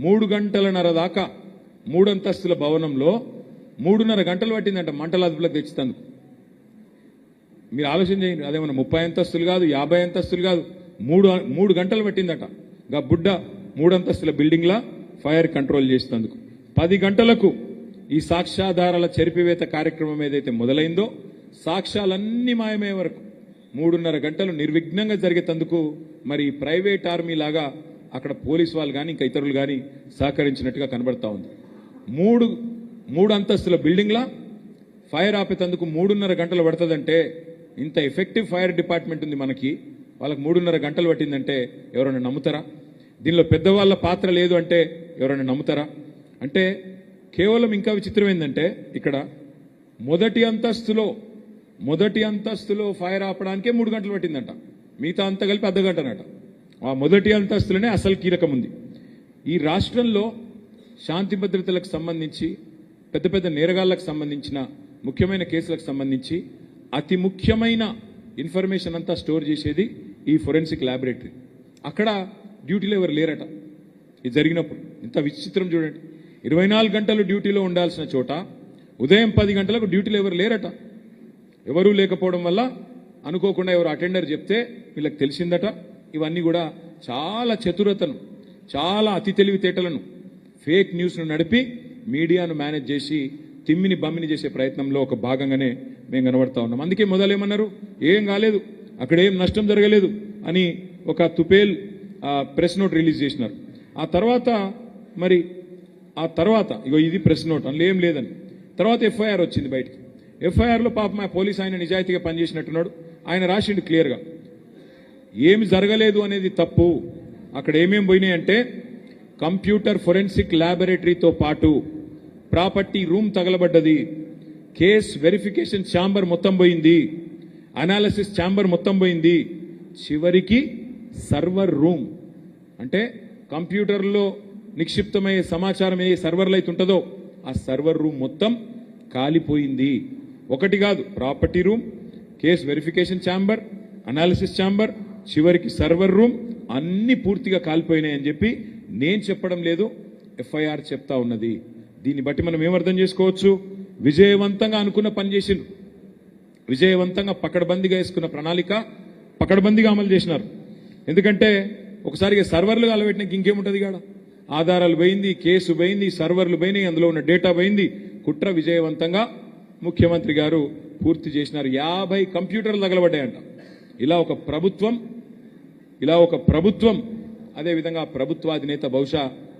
3 గంటలన్నర దాకా 3 అంతస్తుల భవనంలో 3.5 గంటలు పట్టిందంట మంటల అదుపులోకి తెచ్చేందుకు. మీరు ఆలోచన చేయండి, అదేమన్నా 30 అంతస్తులు కాదు, 50 అంతస్తులు కాదు, 3 గంటలు పట్టిందట. గా బుడ్డ 3 అంతస్తుల బిల్డింగ్లా ఫైర్ కంట్రోల్ చేసేందుకు 10 గంటలకు ఈ సాక్ష్యాధారాల చెరిపివేత కార్యక్రమం ఏదైతే మొదలైందో సాక్ష్యాలన్నీ మాయమయ్యే వరకు 3.5 గంటలు నిర్విఘ్నంగా జరిగేందుకు మరి ప్రైవేట్ ఆర్మీ లాగా అక్కడ పోలీసు వాళ్ళు కానీ ఇంకా ఇతరులు కానీ సహకరించినట్టుగా కనబడతా ఉంది. 3 అంతస్తుల బిల్డింగ్లా ఫైర్ ఆపేందుకు 3.5 గంటలు పడుతుందంటే ఇంత ఎఫెక్టివ్ ఫైర్ డిపార్ట్మెంట్ ఉంది మనకి, వాళ్ళకి 3.5 గంటలు పట్టిందంటే ఎవరైనా నమ్ముతారా? దీనిలో పెద్దవాళ్ళ పాత్ర లేదు అంటే ఎవరైనా నమ్ముతారా? అంటే కేవలం ఇంకా విచిత్రం ఏంటంటే ఇక్కడ మొదటి అంతస్తులో ఫైర్ ఆపడానికే 3 గంటలు పట్టిందంట, మిగతా అంతా కలిపి అర్ధ గంటనట. ఆ మొదటి అంతస్తులోనే అసలు కీలకం ఉంది. ఈ రాష్ట్రంలో శాంతి భద్రతలకు సంబంధించి పెద్ద పెద్ద నేరగాళ్లకు సంబంధించిన ముఖ్యమైన కేసులకు సంబంధించి అతి ముఖ్యమైన ఇన్ఫర్మేషన్ అంతా స్టోర్ చేసేది ఈ ఫోరెన్సిక్ ల్యాబొరేటరీ. అక్కడ డ్యూటీలో ఎవరు లేరట. ఇది జరిగినప్పుడు ఇంత విచిత్రం చూడండి, 24 గంటలు డ్యూటీలో ఉండాల్సిన చోట ఉదయం 10 గంటలకు డ్యూటీలో ఎవరు లేరట. ఎవరూ లేకపోవడం వల్ల అనుకోకుండా ఎవరు అటెండర్ చెప్తే వీళ్ళకి తెలిసిందట. ఇవన్నీ కూడా చాలా చతురతను, చాలా అతి తెలివితేటలను, ఫేక్ న్యూస్ను నడిపి మీడియాను మేనేజ్ చేసి తిమ్మిని బమ్మిని చేసే ప్రయత్నంలో ఒక భాగంగానే మేము కనబడతా ఉన్నాం. అందుకే మొదలేమన్నారు, ఏం కాలేదు, అక్కడ ఏం నష్టం జరగలేదు అని ఒక తుపేల్ ప్రెస్ నోట్ రిలీజ్ చేసినారు. ఆ తర్వాత ఇగో ఇది ప్రెస్ నోట్, అందులో ఏం లేదని. తర్వాత ఎఫ్ఐఆర్ వచ్చింది బయటికి. ఎఫ్ఐఆర్లో పాపం మా పోలీస్ ఆయన నిజాయితీగా పనిచేసినట్టున్నాడు. ఆయన రాసిండు క్లియర్గా ఏమి జరగలేదు అనేది తప్పు. అక్కడ ఏమేమి పోయినాయి అంటే కంప్యూటర్ ఫోరెన్సిక్ ల్యాబొరేటరీతో పాటు ప్రాపర్టీ రూమ్ తగలబడ్డది, కేస్ వెరిఫికేషన్ ఛాంబర్ మొత్తం పోయింది, అనాలిసిస్ ఛాంబర్ మొత్తం పోయింది, చివరికి సర్వర్ రూమ్ అంటే కంప్యూటర్లో నిక్షిప్తమయ్యే సమాచారం ఏ సర్వర్లు అయితే ఉంటుందో ఆ సర్వర్ రూమ్ మొత్తం కాలిపోయింది. ఒకటి కాదు, property room, case verification chamber, analysis chamber, చివరికి సర్వర్ రూమ్ అన్ని పూర్తిగా కాలిపోయినాయని చెప్పి నేను చెప్పడం లేదు, ఎఫ్ఐఆర్ చెప్తా ఉన్నది. దీన్ని బట్టి మనం ఏమర్థం చేసుకోవచ్చు, విజయవంతంగా అనుకున్న పని చేసిండ్రు, విజయవంతంగా పకడ్బందీగా వేసుకున్న ప్రణాళిక పకడ్బందీగా అమలు చేసినారు. ఎందుకంటే ఒకసారిగా సర్వర్లు కాలబెట్టినాక ఇంకేముంటుంది కాడ, ఆధారాలు పోయింది, కేసు పోయింది, సర్వర్లు పోయినాయి, అందులో ఉన్న డేటా పోయింది. కుట్ర విజయవంతంగా ముఖ్యమంత్రి గారు పూర్తి చేసినారు. 50 కంప్యూటర్లు తగలబడ్డాయంట. ఇలా ఒక ప్రభుత్వం అదేవిధంగా ప్రభుత్వాధినేత బహుశా